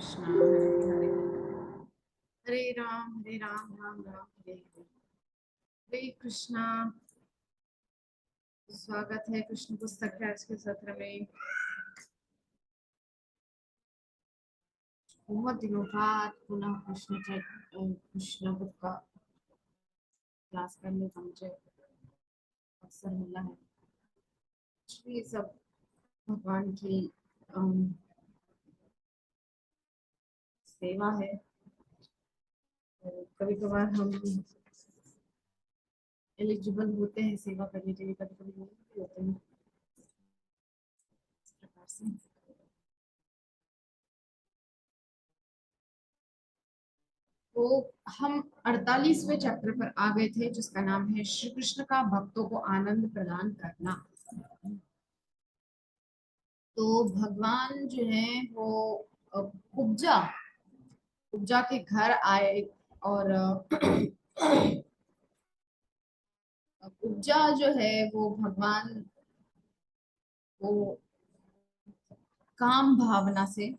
कृष्णा हरे हरे हरे राम राम राम हरे हरे। हरे कृष्णा। स्वागत है कृष्ण पुस्तक के आज के सत्र में। बहुत दिनों बाद पुनः कृष्ण बुक का क्लास करने का मुझे अवसर मिला है। ये सब भगवान की सेवा है। कभी कभार हम एलिजिबल होते हैं सेवा करने के लिए, कभी कभी नहीं भी होते हैं। इस प्रकार से तो हम 48वें चैप्टर पर आ गए थे, जिसका नाम है श्री कृष्ण का भक्तों को आनंद प्रदान करना। तो भगवान जो है वो कुब्जा कुब्जा के घर आए और कुब्जा जो है वो भगवान वो काम भावना से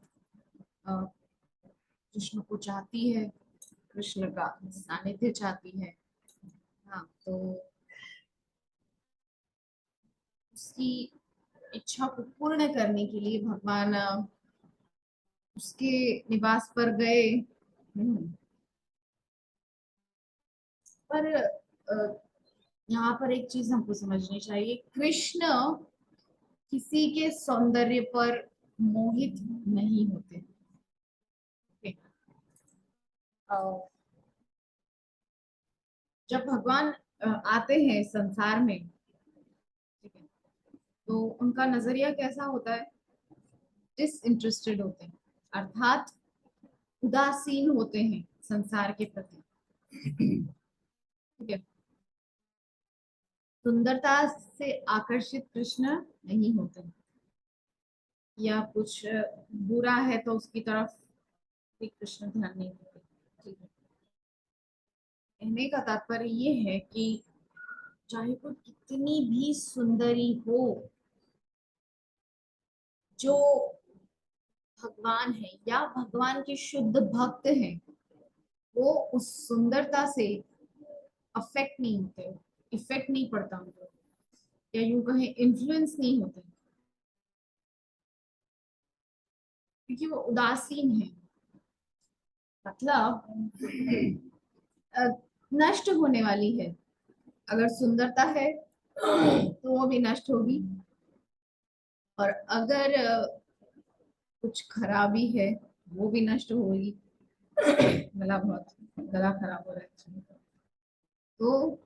कृष्ण को चाहती है, कृष्ण का सानिध्य चाहती है। हाँ, तो उसकी इच्छा को पूर्ण करने के लिए भगवान उसके निवास पर गए। पर यहाँ पर एक चीज हमको समझनी चाहिए, कृष्ण किसी के सौंदर्य पर मोहित नहीं होते। ठीक है? जब भगवान आते हैं संसार में, ठीक है, तो उनका नजरिया कैसा होता है? डिसइंटरेस्टेड होते हैं, अर्थात उदासीन होते हैं संसार के प्रति। ठीक है। सुंदरता से आकर्षित कृष्ण नहीं होते, या कुछ बुरा है तो उसकी तरफ भी कृष्ण ध्यान नहीं देते। ठीक है। कहने का तात्पर्य ये है कि चाहे वो कितनी भी सुंदरी हो, जो भगवान है या भगवान के शुद्ध भक्त हैं, वो उस सुंदरता से अफेक्ट नहीं होते, इफेक्ट नहीं पड़ता उनको, या यूं कहें इन्फ्लुएंस नहीं होते, क्योंकि वो उदासीन है। मतलब नष्ट होने वाली है। अगर सुंदरता है तो वो भी नष्ट होगी, और अगर कुछ खराबी है वो भी नष्ट होगी। गला खराब हो रहा है। तो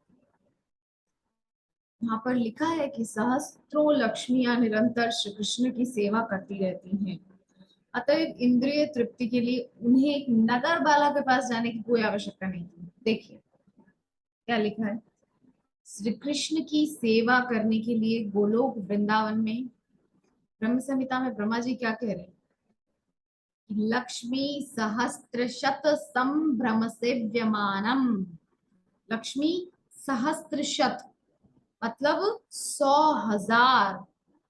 यहाँ पर लिखा है कि सहस्त्रों लक्ष्मियां निरंतर श्री कृष्ण की सेवा करती रहती हैं, अतएव इंद्रिय तृप्ति के लिए उन्हें एक नगर बाला के पास जाने की कोई आवश्यकता नहीं थी। देखिए क्या लिखा है। श्री कृष्ण की सेवा करने के लिए गोलोक वृंदावन में ब्रह्म संहिता में ब्रह्मा जी क्या कह रहे हैं? लक्ष्मी सहस्त्र शत संभ्रम से व्यमानम। लक्ष्मी सहस्त्र शत मतलब 100,000,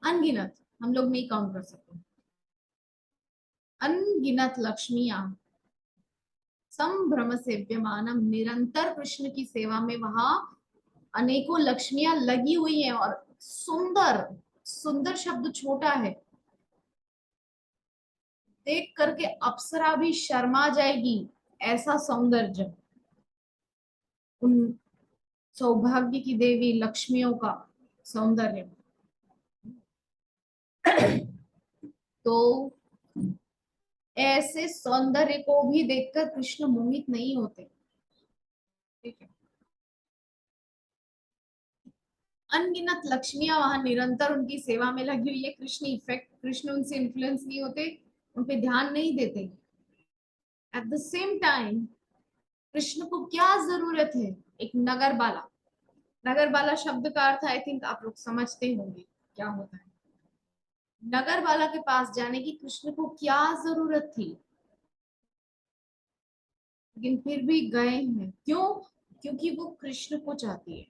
अनगिनत, हम लोग नहीं काउंट कर सकते, अनगिनत लक्ष्मियां संभ्रम से व्यमानम निरंतर कृष्ण की सेवा में वहां अनेकों लक्ष्मियां लगी हुई हैं। और सुंदर, सुंदर शब्द छोटा है, देख करके अप्सरा भी शर्मा जाएगी, ऐसा सौंदर्य उन सौभाग्य की देवी लक्ष्मियों का सौंदर्य। तो ऐसे सौंदर्य को भी देखकर कृष्ण मोहित नहीं होते। ठीक है। अनगिनत लक्ष्मियां वहां निरंतर उनकी सेवा में लगी हुई है, कृष्ण उनसे इन्फ्लुएंस नहीं होते, उन पे ध्यान नहीं देते। At the same time Krishna को क्या जरूरत है? एक नगर बाला। नगर बाला शब्द का अर्थ आई थिंक आप लोग समझते होंगे क्या होता है। नगर बाला के पास जाने की कृष्ण को क्या जरूरत थी? लेकिन फिर भी गए हैं। क्यों? क्योंकि वो कृष्ण को चाहती है।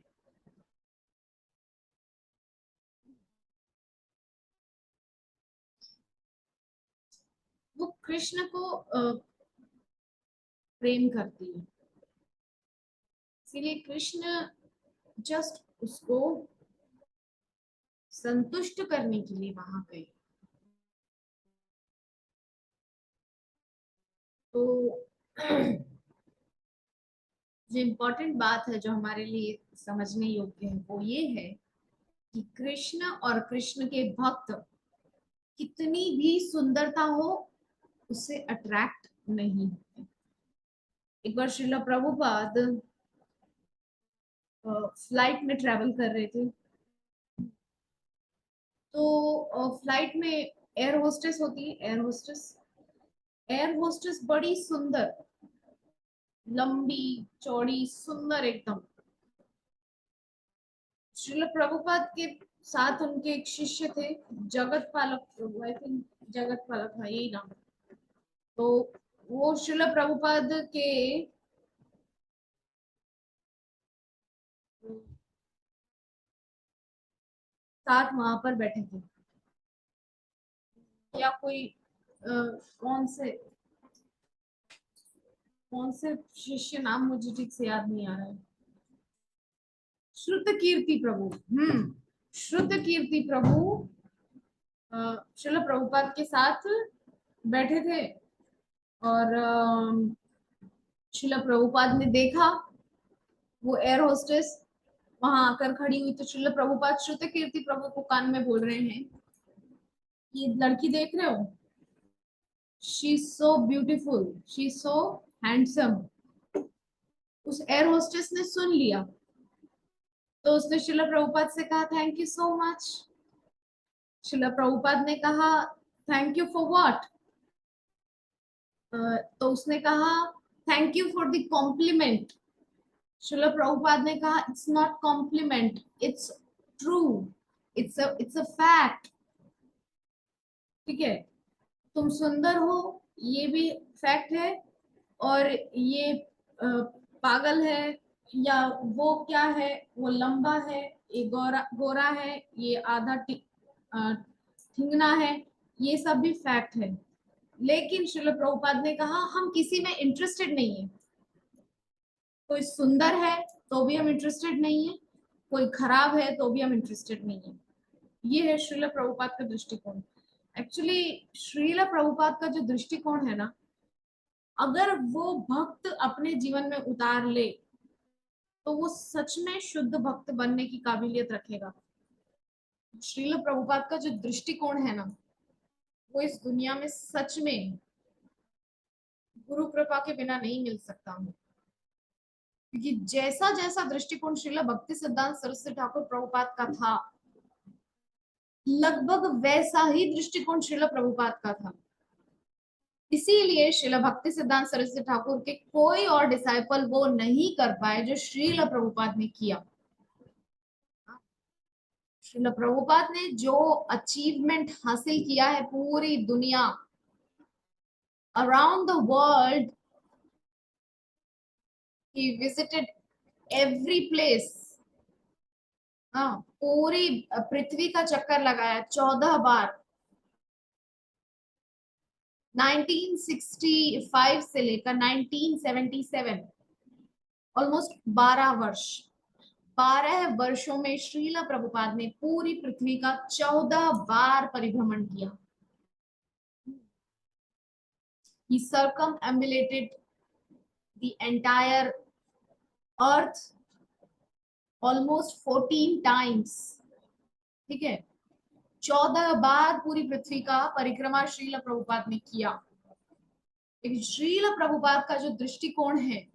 वो कृष्ण को प्रेम करती है, इसीलिए कृष्ण जस्ट उसको संतुष्ट करने के लिए वहां गए। तो जो इम्पोर्टेंट बात है जो हमारे लिए समझने योग्य है वो ये है कि कृष्ण और कृष्ण के भक्त कितनी भी सुंदरता हो उससे अट्रैक्ट नहीं होते। एक बार श्रील प्रभुपाद फ्लाइट में ट्रेवल कर रहे थे, तो फ्लाइट में एयर होस्टेस होती है, एयर होस्टेस बड़ी सुंदर, लंबी चौड़ी सुंदर एकदम। श्रील प्रभुपाद के साथ उनके एक शिष्य थे, जगत पालक प्रभु, आई थिंक जगत पालक, हाँ यही नाम। तो वो श्रील प्रभुपाद के साथ वहां पर बैठे थे, या कोई कौन से शिष्य, नाम मुझे ठीक से याद नहीं आ रहा है। श्रुत कीर्ति प्रभु, श्रुत कीर्ति प्रभु श्रील प्रभुपाद के साथ बैठे थे। और श्रील प्रभुपाद ने देखा वो एयर होस्टेस वहां आकर खड़ी हुई, तो श्रील प्रभुपाद श्रुत कीर्ति प्रभु को कान में बोल रहे हैं, ये लड़की देख रहे हो, she is so beautiful, she is so handsome. उस एयर होस्टेस ने सुन लिया, तो उसने श्रील प्रभुपाद से कहा thank you so much. Srila Prabhupada ने कहा थैंक यू फॉर व्हाट? तो उसने कहा thank you for the compliment. Srila Prabhupada ने कहा it's not compliment, it's true, it's a fact. ठीक है, तुम सुंदर हो ये भी फैक्ट है, और ये पागल है, या वो क्या है, वो लंबा है, ये गोरा गोरा है, ये आधा ठिंगना है, ये सब भी फैक्ट है। लेकिन श्रील प्रभुपाद ने कहा हम किसी में इंटरेस्टेड नहीं है, कोई सुंदर है तो भी हम इंटरेस्टेड नहीं है, कोई खराब है तो भी हम इंटरेस्टेड नहीं है। ये है श्रील प्रभुपाद का दृष्टिकोण। एक्चुअली श्रील प्रभुपाद का जो दृष्टिकोण है ना, अगर वो भक्त अपने जीवन में उतार ले तो वो सच में शुद्ध भक्त बनने की काबिलियत रखेगा। श्रील प्रभुपाद का जो दृष्टिकोण है ना, वो इस दुनिया में सच में गुरु कृपा के बिना नहीं मिल सकता हूँ। क्योंकि जैसा जैसा दृष्टिकोण श्रील भक्ति सिद्धांत सरस्वती ठाकुर प्रभुपाद का था, लगभग वैसा ही दृष्टिकोण श्रील प्रभुपाद का था। इसीलिए श्रील भक्ति सिद्धांत सरस्वती ठाकुर के कोई और डिसाइपल वो नहीं कर पाए जो श्रील प्रभुपाद ने किया। श्रील प्रभुपाद ने जो अचीवमेंट हासिल किया है पूरी दुनिया, around the world, he visited every place. हाँ, पूरी पृथ्वी का चक्कर लगाया 14 बार। 1965 से लेकर 1977, ऑलमोस्ट 12 वर्ष, 12 वर्षों में श्रील प्रभुपाद ने पूरी पृथ्वी का 14 बार परिभ्रमण किया। He circumambulated the entire earth almost 14 times। ठीक है, 14 बार पूरी पृथ्वी का परिक्रमा श्रील प्रभुपाद ने किया। लेकिन श्रील प्रभुपाद का जो दृष्टिकोण है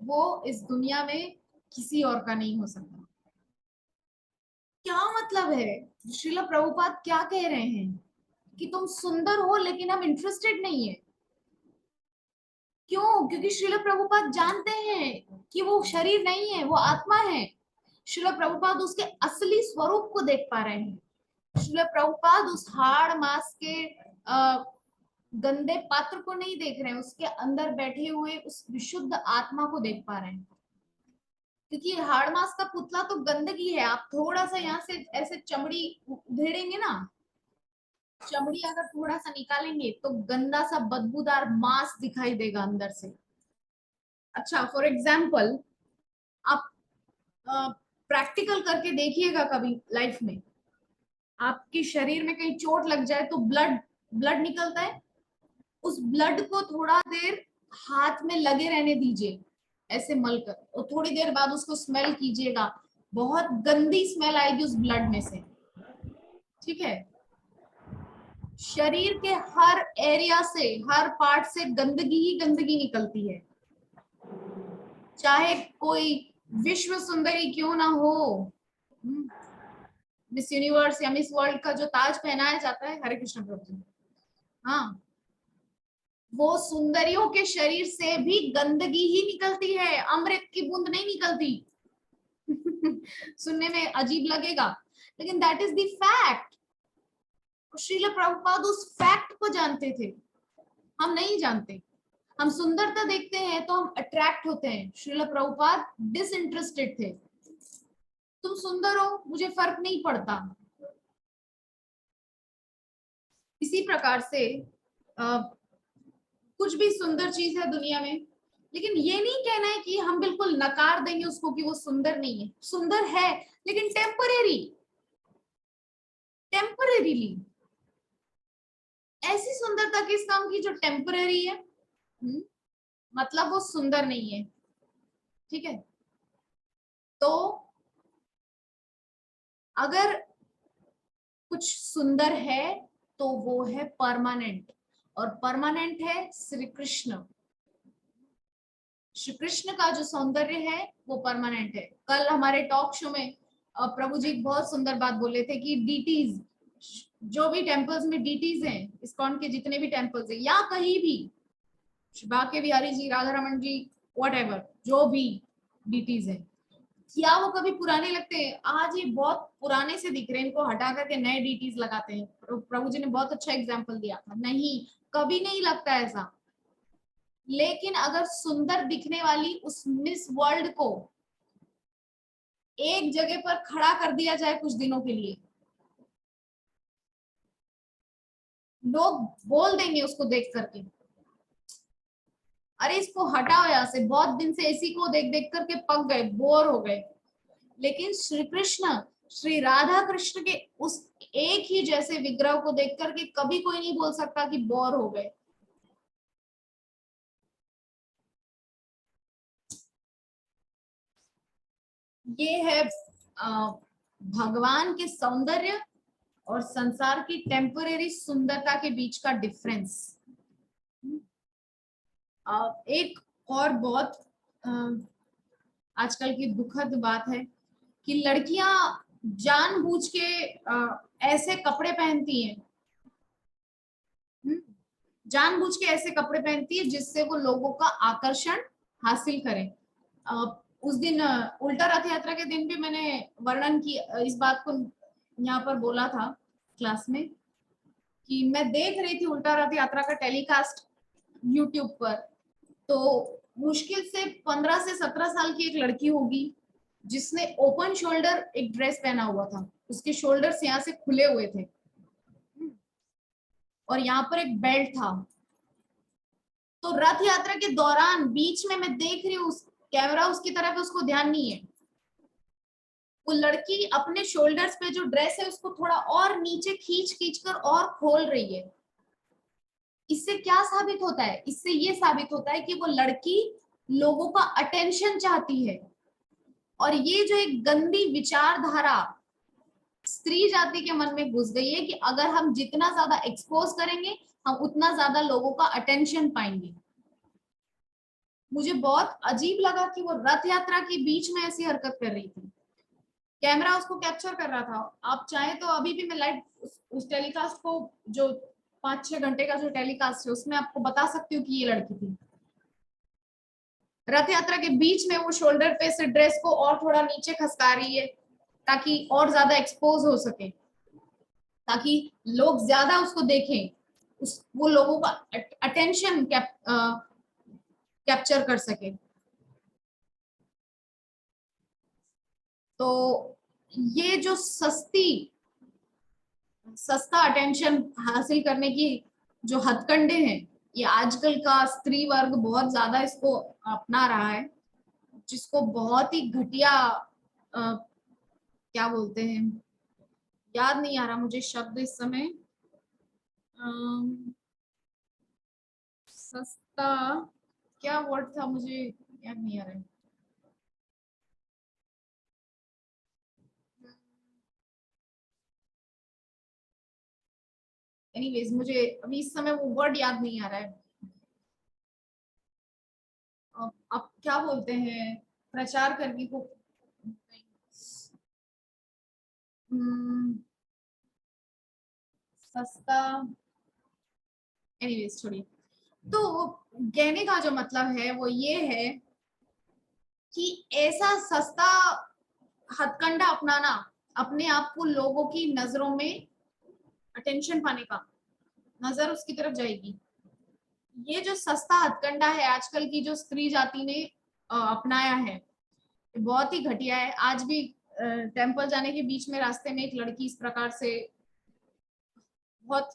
वो इस दुनिया में किसी और का नहीं हो सकता। क्या मतलब है, श्रील प्रभुपाद क्या कह रहे हैं कि तुम सुंदर हो लेकिन हम इंटरेस्टेड नहीं है। क्यों? क्योंकि श्रील प्रभुपाद जानते हैं कि वो शरीर नहीं है, वो आत्मा है। श्रील प्रभुपाद उसके असली स्वरूप को देख पा रहे हैं। श्रील प्रभुपाद उस हाड़ मास के गंदे पात्र को नहीं देख रहे हैं, उसके अंदर बैठे हुए उस विशुद्ध आत्मा को देख पा रहे हैं। क्योंकि हाड़ मास का पुतला तो गंदगी है, आप थोड़ा सा यहाँ से ऐसे चमड़ी उधेड़ेंगे ना चमड़ी अगर थोड़ा सा निकालेंगे तो गंदा सा बदबूदार मांस दिखाई देगा अंदर से। अच्छा, फॉर एग्जाम्पल, आप प्रैक्टिकल करके देखिएगा कभी लाइफ में, आपके शरीर में कहीं चोट लग जाए तो ब्लड ब्लड निकलता है। उस ब्लड को थोड़ा देर हाथ में लगे रहने दीजिए, ऐसे मलकर, और थोड़ी देर बाद उसको स्मेल कीजिएगा, बहुत गंदी स्मेल आएगी उस ब्लड में से। ठीक है, शरीर के हर एरिया से, हर पार्ट से गंदगी ही गंदगी निकलती है, चाहे कोई विश्व सुंदरी क्यों ना हो। मिस यूनिवर्स या मिस वर्ल्ड का जो ताज पहनाया जाता है, हरे कृष्ण प्रभु जी, हाँ, वो सुंदरियों के शरीर से भी गंदगी ही निकलती है, अमृत की बूंद नहीं निकलती। सुनने में अजीब लगेगा, लेकिन that is the fact. Srila Prabhupada उस फैक्ट को जानते थे, हम नहीं जानते। हम सुंदरता देखते हैं तो हम अट्रैक्ट होते हैं, श्रील प्रभुपाद डिसइंटरेस्टेड थे। तुम सुंदर हो, मुझे फर्क नहीं पड़ता। इसी प्रकार से कुछ भी सुंदर चीज है दुनिया में, लेकिन ये नहीं कहना है कि हम बिल्कुल नकार देंगे उसको कि वो सुंदर नहीं है। सुंदर है, लेकिन टेम्परेरी, टेम्परेरीली। ऐसी सुंदरता किस काम की जो टेम्परेरी है? मतलब वो सुंदर नहीं है। ठीक है, तो अगर कुछ सुंदर है तो वो है परमानेंट, और परमानेंट है श्री कृष्ण। श्री कृष्ण का जो सौंदर्य है वो परमानेंट है। कल हमारे टॉक शो में प्रभु जी बहुत सुंदर बात बोले थे कि डीटीज, जो भी टेम्पल्स में डीटीज हैं, इस्कॉन के जितने भी टेम्पल्स हैं या कहीं भी, बाके बिहारी जी, राधा रमन जी, व्हाटएवर, जो भी डीटीज हैं, क्या वो कभी पुराने लगते हैं? आज ये बहुत पुराने से दिख रहे हैं, इनको हटा करके नए डीटीज लगाते हैं। प्रभु जी ने बहुत अच्छा एग्जाम्पल दिया था, नहीं, कभी नहीं लगता ऐसा। लेकिन अगर सुंदर दिखने वाली उस मिस वर्ल्ड को एक जगह पर खड़ा कर दिया जाए कुछ दिनों के लिए, लोग बोल देंगे उसको देख करके, अरे इसको हटाओ यहाँ से, बहुत दिन से इसी को देख देख करके पक गए, बोर हो गए। लेकिन श्री कृष्ण, श्री राधा कृष्ण के उस एक ही जैसे विग्रह को देख करके कभी कोई नहीं बोल सकता कि बोर हो गए। ये है भगवान के सौंदर्य और संसार की टेम्परेरी सुंदरता के बीच का डिफरेंस। एक और बहुत आजकल की दुखद बात है कि लड़कियां जानबूझ के ऐसे कपड़े पहनती हैं, जानबूझ के ऐसे कपड़े पहनती है जिससे वो लोगों का आकर्षण हासिल करें। उस दिन उल्टा रथ यात्रा के दिन भी मैंने वर्णन की इस बात को, यहाँ पर बोला था क्लास में, कि मैं देख रही थी उल्टा रथ यात्रा का टेलीकास्ट यूट्यूब पर। तो मुश्किल से 15 से 17 साल की एक लड़की होगी जिसने ओपन शोल्डर एक ड्रेस पहना हुआ था, उसके शोल्डर्स यहाँ से खुले हुए थे और यहाँ पर एक बेल्ट था। तो रथ यात्रा के दौरान बीच में मैं देख रही हूँ, कैमरा उसकी तरफ, उसको ध्यान नहीं है, वो लड़की अपने शोल्डर्स पे जो ड्रेस है उसको थोड़ा और नीचे खींच खींच कर और खोल रही है। इससे क्या साबित होता है? इससे ये साबित होता है कि वो लड़की लोगों का अटेंशन चाहती है। और ये जो एक गंदी विचारधारा स्त्री जाति के मन में घुस गई है कि अगर हम जितना ज्यादा एक्सपोज करेंगे, हम उतना ज्यादा लोगों का अटेंशन पाएंगे। मुझे बहुत अजीब लगा कि वो रथ यात्रा के बीच में ऐसी हरकत कर रही थी, कैमरा उसको कैप्चर कर रहा था। आप चाहे तो अभी भी मैं लाइव उस टेलीकास्ट को, जो 5-6 घंटे का जो टेलीकास्ट है, उसमें आपको बता सकती हूँ कि ये लड़की थी। रथ यात्रा के बीच में वो शोल्डर पे से ड्रेस को और थोड़ा नीचे खसका रही है ताकि और ज्यादा एक्सपोज हो सके, ताकि लोग ज्यादा उसको देखें, वो लोगों का अटेंशन कैप्चर कर सके। तो ये जो सस्ती सस्ता अटेंशन हासिल करने की जो हथकंडे हैं, ये आजकल का स्त्री वर्ग बहुत ज्यादा इसको अपना रहा है, जिसको बहुत ही घटिया क्या बोलते हैं, याद नहीं आ रहा मुझे शब्द इस समय। अम, सस्ता क्या वर्ड था, मुझे याद नहीं आ रहा है। एनीवेज मुझे अभी इस समय वो वर्ड याद नहीं आ रहा है। अब क्या बोलते हैं प्रचार करने को, हम्म, सस्ता, एनीवेज छोड़िए। तो कहने का जो मतलब है वो ये है कि ऐसा सस्ता हथकंडा अपनाना, अपने आप को लोगों की नजरों में अटेंशन पाने का, नजर उसकी तरफ जाएगी, ये जो सस्ता हथकंडा है आजकल की जो स्त्री जाति ने अपनाया है, ये बहुत ही घटिया है। आज भी टेम्पल जाने के बीच में रास्ते में एक लड़की इस प्रकार से बहुत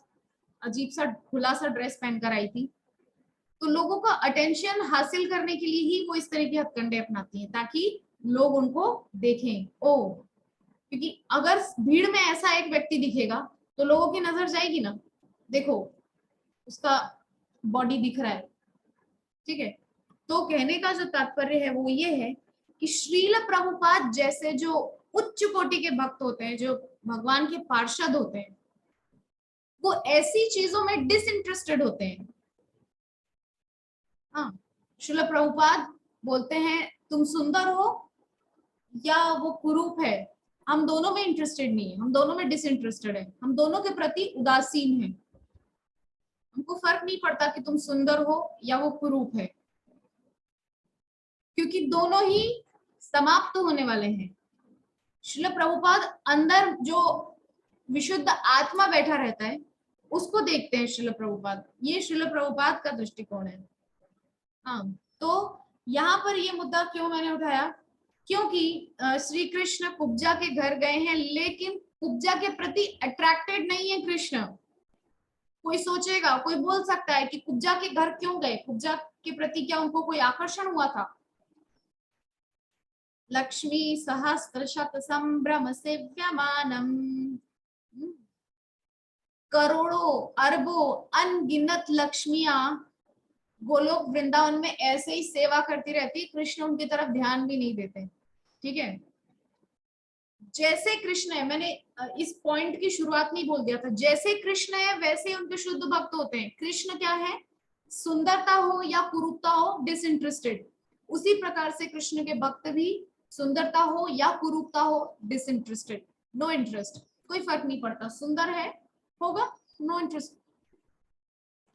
अजीब सा खुला सा ड्रेस पहनकर आई थी। तो लोगों का अटेंशन हासिल करने के लिए ही वो इस तरह के हथकंडे अपनाती हैं, ताकि लोग उनको देखें। ओ, क्योंकि अगर भीड़ में ऐसा एक व्यक्ति दिखेगा तो लोगों की नजर जाएगी ना, देखो उसका बॉडी दिख रहा है, ठीक है। तो कहने का जो तात्पर्य है वो ये है कि श्रील प्रभुपाद जैसे जो उच्च कोटि के भक्त होते हैं, जो भगवान के पार्षद होते हैं, वो ऐसी चीजों में डिसइंटरेस्टेड होते हैं। हाँ, श्रील प्रभुपाद बोलते हैं तुम सुंदर हो या वो कुरूप है, हम दोनों में इंटरेस्टेड नहीं है, हम दोनों में डिसइंटरेस्टेड है, हम दोनों के प्रति उदासीन है। हमको फर्क नहीं पड़ता कि तुम सुंदर हो या वो कुरूप है, क्योंकि दोनों ही समाप्त होने वाले हैं। श्रील प्रभुपाद अंदर जो विशुद्ध आत्मा बैठा रहता है उसको देखते हैं श्रील प्रभुपाद, ये श्रील प्रभुपाद का दृष्टिकोण है। हाँ, तो यहाँ पर ये मुद्दा क्यों मैंने उठाया, क्योंकि श्री कृष्ण कुब्जा के घर गए हैं, लेकिन कुब्जा के प्रति अट्रैक्टेड नहीं है कृष्ण। कोई सोचेगा, कोई बोल सकता है कि कुब्जा के घर क्यों गए, कुब्जा के प्रति क्या उनको कोई आकर्षण हुआ था? लक्ष्मी सहस्त्र शत संभ्रम सेव्यमानम, करोड़ों अरबों अनगिनत लक्ष्मियां गोलोक वृंदावन में ऐसे ही सेवा करती रहती, कृष्ण उनकी तरफ ध्यान भी नहीं देते। ठीक है, जैसे कृष्ण है, मैंने इस पॉइंट की शुरुआत में बोल दिया था, जैसे कृष्ण है वैसे ही उनके शुद्ध भक्त होते हैं। कृष्ण क्या है, सुंदरता हो या कुरूपता हो डिसइंटरेस्टेड, उसी प्रकार से कृष्ण के भक्त भी सुंदरता हो या कुरूपता हो डिसइंटरेस्टेड, नो इंटरेस्ट, कोई फर्क नहीं पड़ता, सुंदर है होगा, नो इंटरेस्ट।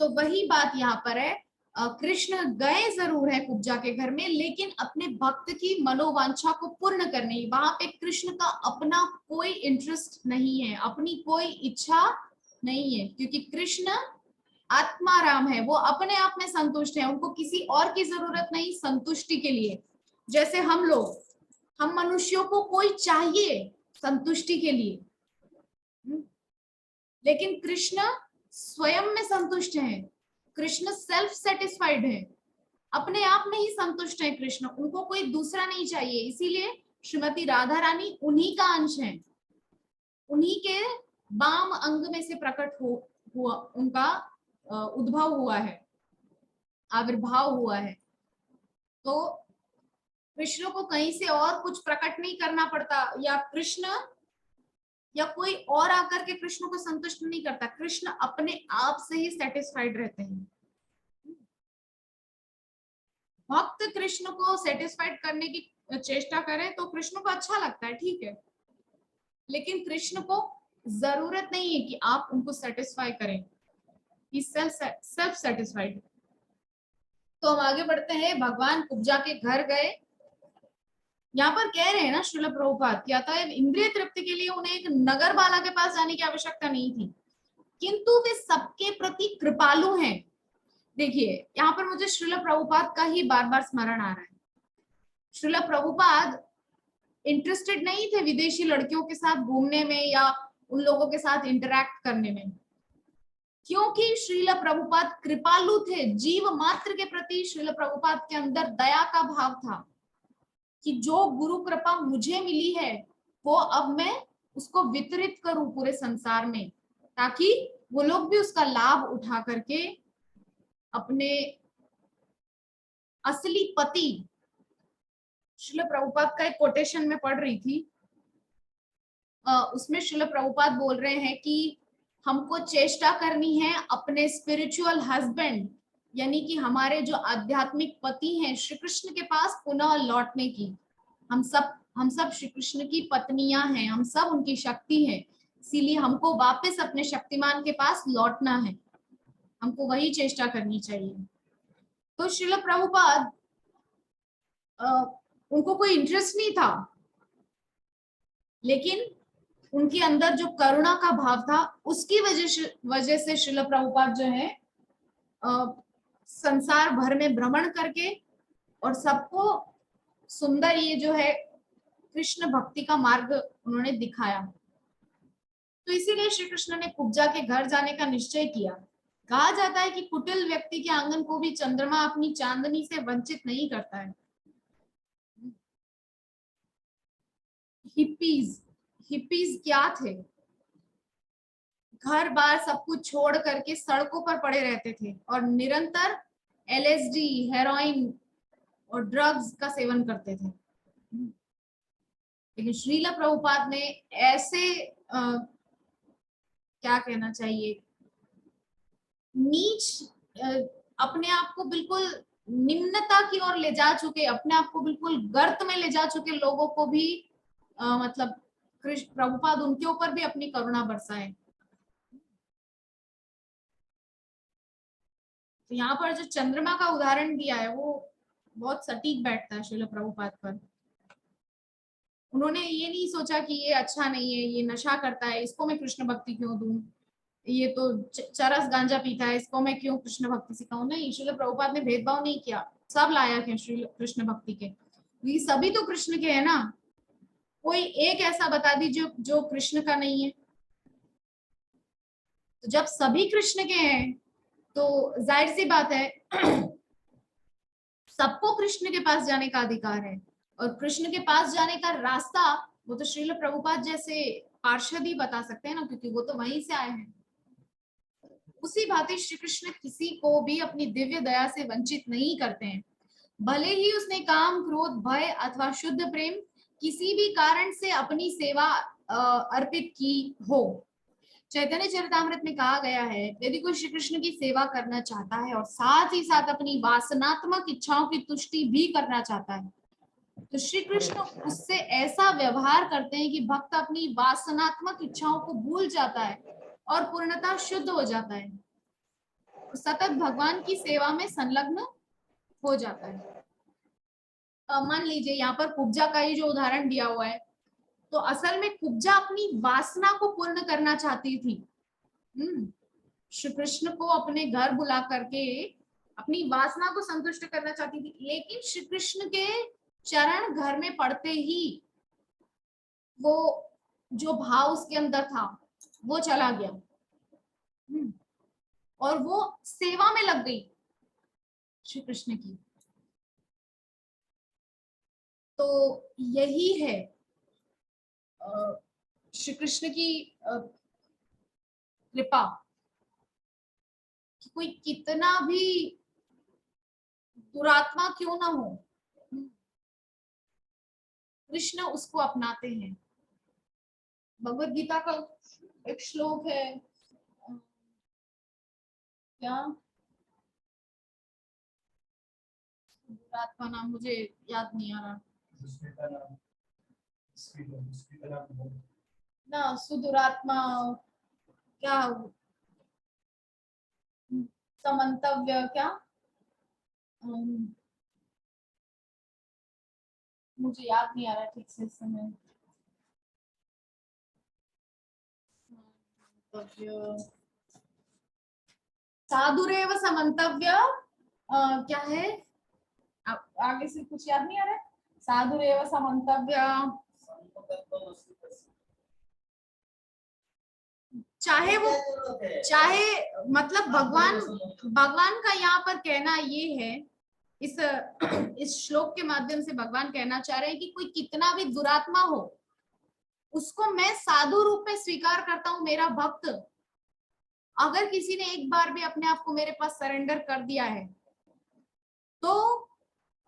तो वही बात यहाँ पर है, कृष्ण गए जरूर है कुब्जा के घर में, लेकिन अपने भक्त की मनोवांछा को पूर्ण करने, वहां पे कृष्ण का अपना कोई इंटरेस्ट नहीं है, अपनी कोई इच्छा नहीं है, क्योंकि कृष्ण आत्माराम है, वो अपने आप में संतुष्ट है, उनको किसी और की जरूरत नहीं संतुष्टि के लिए। जैसे हम लोग, हम मनुष्यों को कोई चाहिए संतुष्टि के लिए, लेकिन कृष्ण स्वयं में संतुष्ट हैं, कृष्ण सेल्फ सेटिस्फाइड है, अपने आप में ही संतुष्ट है कृष्ण, उनको कोई दूसरा नहीं चाहिए। इसीलिए श्रीमती राधा रानी उन्हीं का अंश है, उन्हीं के वाम अंग में से प्रकट हुआ उनका उद्भव हुआ है, आविर्भाव हुआ है। तो कृष्ण को कहीं से और कुछ प्रकट नहीं करना पड़ता, या कृष्ण या कोई और आकर के कृष्ण को संतुष्ट नहीं करता, कृष्ण अपने आप से ही सेटिस्फाइड रहते हैं। भक्त कृष्ण को सेटिस्फाइड करने की चेष्टा करें तो कृष्ण को अच्छा लगता है, ठीक है, लेकिन कृष्ण को जरूरत नहीं है कि आप उनको सेटिस्फाई करें, सेल्फ सेटिस्फाइड। तो हम आगे बढ़ते हैं, भगवान कुब्जा के घर गए, यहाँ पर कह रहे हैं ना श्रील प्रभुपाद, क्या था, इंद्रिय तृप्ति के लिए उन्हें एक नगर बाला के पास जाने की आवश्यकता नहीं थी, किंतु वे सबके प्रति कृपालु हैं। देखिए यहाँ पर मुझे श्रील प्रभुपाद का ही बार बार स्मरण आ रहा है। श्रील प्रभुपाद इंटरेस्टेड नहीं थे विदेशी लड़कियों के साथ घूमने में या उन लोगों के साथ इंटरैक्ट करने में, क्योंकि श्रील प्रभुपाद कृपालु थे। जीव मात्र के प्रति श्रील प्रभुपाद के अंदर दया का भाव था कि जो गुरु कृपा मुझे मिली है वो अब मैं उसको वितरित करूं पूरे संसार में, ताकि वो लोग भी उसका लाभ उठा करके अपने असली पति, श्रील प्रभुपाद का एक कोटेशन में पढ़ रही थी, उसमें श्रील प्रभुपाद बोल रहे हैं कि हमको चेष्टा करनी है अपने स्पिरिचुअल हस्बैंड, यानी कि हमारे जो आध्यात्मिक पति हैं श्री कृष्ण के पास पुनः लौटने की। हम सब श्री कृष्ण की पत्नियां हैं, हम सब उनकी शक्ति हैं, इसीलिए हमको वापस अपने शक्तिमान के पास लौटना है, हमको वही चेष्टा करनी चाहिए। तो श्रील प्रभुपाद उनको कोई इंटरेस्ट नहीं था, लेकिन उनके अंदर जो करुणा का भाव था उसकी वजह से श्रील प्रभुपाद जो है संसार भर में भ्रमण करके और सबको सुंदर ये जो है कृष्ण भक्ति का मार्ग उन्होंने दिखाया। तो इसीलिए श्री कृष्ण ने कुब्जा के घर जाने का निश्चय किया। कहा जाता है कि कुटिल व्यक्ति के आंगन को भी चंद्रमा अपनी चांदनी से वंचित नहीं करता है। हिप्पीज क्या थे? घर बार सब कुछ छोड़ करके सड़कों पर पड़े रहते थे और निरंतर एलएसडी, हेरोइन और ड्रग्स का सेवन करते थे। लेकिन श्रील प्रभुपाद ने ऐसे क्या कहना चाहिए, नीच अपने आप को बिल्कुल निम्नता की ओर ले जा चुके, अपने आप को बिल्कुल गर्त में ले जा चुके लोगों को भी मतलब कृष्ण प्रभुपाद उनके ऊपर भी अपनी करुणा बरसाए। तो यहाँ पर जो चंद्रमा का उदाहरण दिया है वो बहुत सटीक बैठता है श्रील प्रभुपाद पर। उन्होंने ये नहीं सोचा कि ये अच्छा नहीं है, ये नशा करता है, इसको मैं कृष्ण भक्ति क्यों दूं, ये तो चरस गांजा पीता है, इसको मैं क्यों कृष्ण भक्ति सिखाऊं। नहीं, श्रील प्रभुपाद ने भेदभाव नहीं किया, सब लायक है श्री कृष्ण भक्ति के, ये सभी तो कृष्ण के है ना। कोई एक ऐसा बता दीजिए जो कृष्ण का नहीं है। तो जब सभी कृष्ण के हैं तो जाहिर सी बात है सबको कृष्ण के पास जाने का अधिकार है, और कृष्ण के पास जाने का रास्ता वो तो श्रील प्रभुपाद जैसे पार्षद ही बता सकते हैं ना, क्योंकि वो तो वहीं से आए हैं। उसी भांति श्री कृष्ण किसी को भी अपनी दिव्य दया से वंचित नहीं करते हैं, भले ही उसने काम, क्रोध, भय अथवा शुद्ध प्रेम किसी भी कारण से अपनी सेवा अर्पित की हो। चैतन्य चरितामृत में कहा गया है, यदि कोई श्री कृष्ण की सेवा करना चाहता है और साथ ही साथ अपनी वासनात्मक इच्छाओं की तुष्टि भी करना चाहता है, तो श्री कृष्ण उससे ऐसा व्यवहार करते हैं कि भक्त अपनी वासनात्मक इच्छाओं को भूल जाता है और पूर्णतः शुद्ध हो जाता है, सतत भगवान की सेवा में संलग्न हो जाता है। मान लीजिए यहाँ पर कुब्जा का ही जो उदाहरण दिया हुआ है, तो असल में कुब्जा अपनी वासना को पूर्ण करना चाहती थी। श्री कृष्ण को अपने घर बुला करके अपनी वासना को संतुष्ट करना चाहती थी, लेकिन श्री कृष्ण के चरण घर में पड़ते ही वो जो भाव उसके अंदर था वो चला गया और वो सेवा में लग गई श्री कृष्ण की। तो यही है श्री कृष्ण की कृपा, कि कोई कितना भी दुरात्मा क्यों ना हो, कृष्ण उसको अपनाते हैं। भगवत गीता का एक श्लोक है, क्या दुरात्मा नाम मुझे याद नहीं आ रहा ना, सुदुरात्मा क्या, समंतव्य क्या, मुझे याद नहीं आ रहा ठीक से इस समय। साधुरेव समंतव्य क्या है, आगे से कुछ याद नहीं आ रहा है। साधुरेव समंतव्य चाहे मतलब भगवान का यहाँ पर कहना ये है, इस श्लोक के माध्यम से भगवान कहना चाह रहे हैं कि कोई कितना भी दुरात्मा हो, उसको मैं साधु रूप में स्वीकार करता हूँ, मेरा भक्त। अगर किसी ने एक बार भी अपने आप को मेरे पास सरेंडर कर दिया है, तो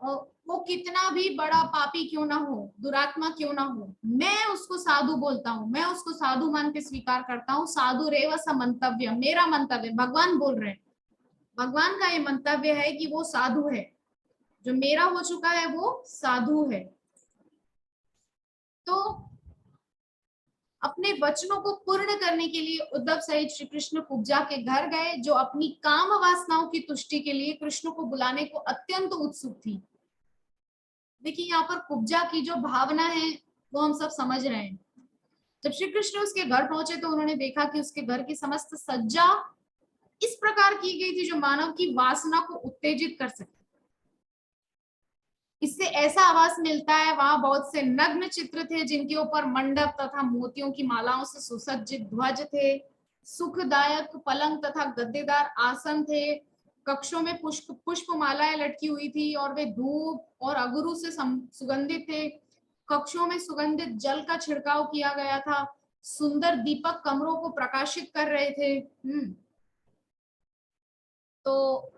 वो कितना भी बड़ा पापी क्यों ना हो, दुरात्मा क्यों ना हो, मैं उसको साधु बोलता हूँ, मैं उसको साधु मान के स्वीकार करता हूँ। साधु रेव स मंतव्य, मेरा मंतव्य, भगवान बोल रहे हैं, भगवान का ये मंतव्य है कि वो साधु है, जो मेरा हो चुका है वो साधु है। तो अपने वचनों को पूर्ण करने के लिए उद्धव सहित श्री कृष्ण कुब्जा के घर गए, जो अपनी काम वासनाओं की तुष्टि के लिए कृष्ण को बुलाने को अत्यंत उत्सुक थी। देखिए यहाँ पर कुब्जा की जो भावना है वो हम सब समझ रहे हैं। जब श्री कृष्ण उसके घर पहुंचे तो उन्होंने देखा कि उसके घर की समस्त सज्जा इस प्रकार की गई थी जो मानव की वासना को उत्तेजित कर सके। इससे ऐसा आभास मिलता है वहां बहुत से नग्न चित्र थे जिनके ऊपर मंडप तथा मोतियों की मालाओं से सुसज्जित ध्वज थे। सुखदायक पलंग तथा गद्देदार आसन थे। कक्षों में पुष्प मालाएं लटकी हुई थी और वे धूप और अगरू से सुगंधित थे। कक्षों में सुगंधित जल का छिड़काव किया गया था। सुंदर दीपक कमरों को प्रकाशित कर रहे थे। तो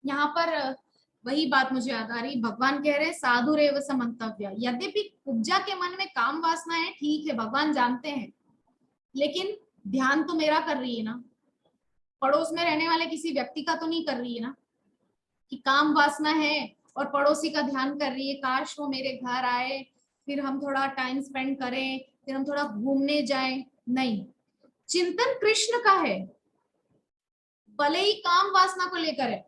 यहाँ पर वही बात मुझे याद आ रही, भगवान कह रहे साधु रेव स मंतव्य। यद्यपि कुब्जा के मन में काम वासना है, ठीक है, भगवान जानते हैं, लेकिन ध्यान तो मेरा कर रही है ना, पड़ोस में रहने वाले किसी व्यक्ति का तो नहीं कर रही है ना, कि काम वासना है और पड़ोसी का ध्यान कर रही है, काश वो मेरे घर आए, फिर हम थोड़ा टाइम स्पेंड करें, फिर हम थोड़ा घूमने जाएं। नहीं, चिंतन कृष्ण का है, भले ही काम वासना को लेकर है।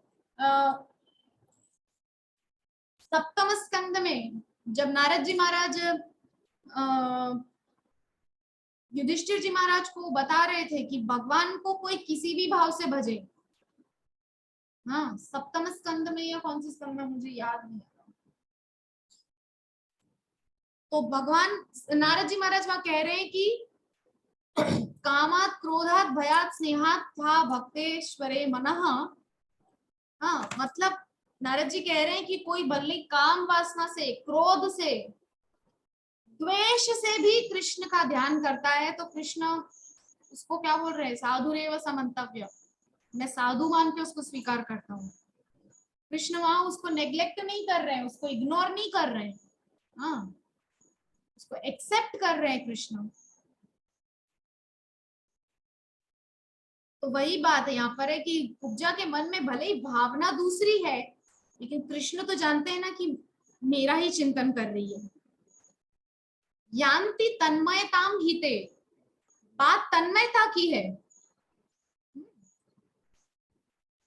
सप्तम स्कंद में जब नारद जी महाराज युधिष्ठिर जी महाराज को बता रहे थे कि भगवान को कोई किसी भी भाव से भजे, हाँ सप्तम स्कंद में या कौन सी स्कंद में मुझे याद नहीं आता, तो भगवान नारद जी महाराज वहां कह रहे हैं कि कामात क्रोधात भयात स्नेहात था भक्तेश्वरे मनः। हाँ मतलब नारद जी कह रहे हैं कि कोई भले काम वासना से, क्रोध से, द्वेष से भी कृष्ण का ध्यान करता है, तो कृष्ण उसको क्या बोल रहे हैं, साधु रेव स मंतव्य, मैं साधु मान के उसको स्वीकार करता हूँ। कृष्ण वहां उसको नेग्लेक्ट नहीं कर रहे हैं, उसको इग्नोर नहीं कर रहे हैं, हाँ उसको एक्सेप्ट कर रहे हैं कृष्ण। तो वही बात है यहाँ पर है कि कुब्जा के मन में भले ही भावना दूसरी है, लेकिन कृष्ण तो जानते हैं ना कि मेरा ही चिंतन कर रही है। यान्ति तन्मयताम हिते, बात तन्मयता की है।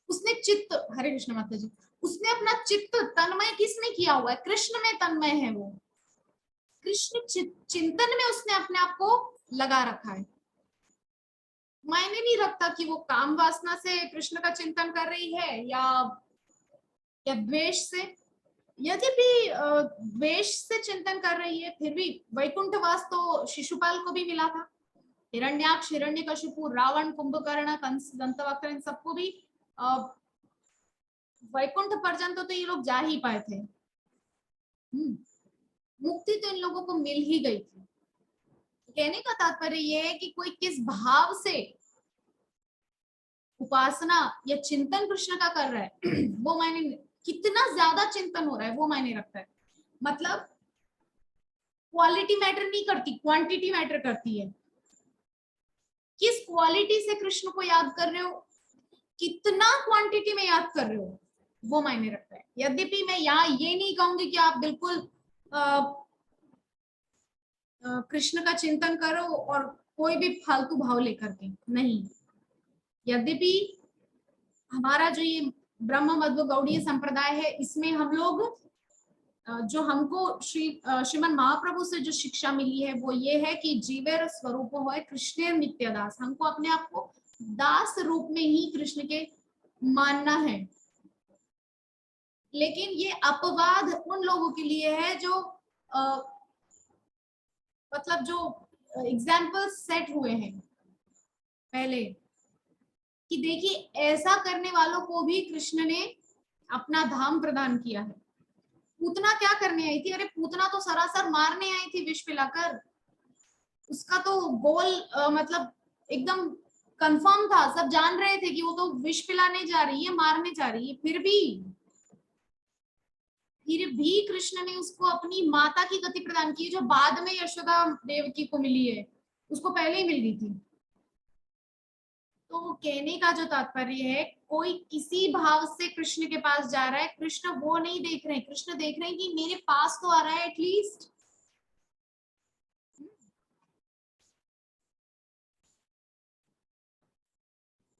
उसने चित्त, हरे कृष्ण माता जी, उसने अपना चित्त तन्मय किसमें किया हुआ है, कृष्ण में तन्मय है वो, कृष्ण चिंतन में उसने अपने आप को लगा रखा है। मायने नहीं रखता कि वो काम वासना से कृष्ण का चिंतन कर रही है या द्वेष से। यद्यपि द्वेष से चिंतन कर रही है, फिर भी वैकुंठवास तो शिशुपाल को भी मिला था। हिरण्याक्ष, हिरण्यकशिपु, रावण, कुंभकर्ण, कंस, दंतवक्र, इन सबको भी वैकुंठ पर्यंत तो ये लोग जा ही पाए थे। मुक्ति तो इन लोगों को मिल ही गई थी। कहने का तात्पर्य ये है कि कोई किस भाव से उपासना या चिंतन कृष्ण का कर रहा है वो मायने, कितना ज्यादा चिंतन हो रहा है वो मायने रखता है। मतलब क्वालिटी मैटर नहीं करती, क्वांटिटी मैटर करती है। किस क्वालिटी से कृष्ण को याद कर रहे हो, कितना क्वांटिटी में याद कर रहे हो, वो मायने रखता है। यद्यपि मैं यहाँ ये नहीं कहूंगी कि आप बिल्कुल कृष्ण का चिंतन करो और कोई भी फालतू भाव लेकर के नहीं। यद्यपि हमारा जो ये ब्रह्म मध्व गौड़ीय संप्रदाय है, इसमें हम लोग जो हमको श्रीमन महाप्रभु से जो शिक्षा मिली है वो ये है कि जीवेर स्वरूप हो कृष्ण नित्य दास, हमको अपने आप को दास रूप में ही कृष्ण के मानना है। लेकिन ये अपवाद उन लोगों के लिए है जो मतलब जो एग्जाम्पल सेट हुए हैं, पहले कि देखिए ऐसा करने वालों को भी कृष्ण ने अपना धाम प्रदान किया है। पूतना क्या करने आई थी? अरे पूतना तो सरासर मारने आई थी विष पिलाकर। उसका तो गोल मतलब एकदम कंफर्म था, सब जान रहे थे कि वो तो विष पिलाने जा रही है, मारने जा रही है। फिर भी कृष्ण ने उसको अपनी माता की गति प्रदान की, जो बाद में यशोदा देवकी को मिली है, उसको पहले ही मिल गई थी। तो कहने का जो तात्पर्य है, कोई किसी भाव से कृष्ण के पास जा रहा है, कृष्ण वो नहीं देख रहे हैं, कृष्ण देख रहे हैं कि मेरे पास तो आ रहा है एटलीस्ट।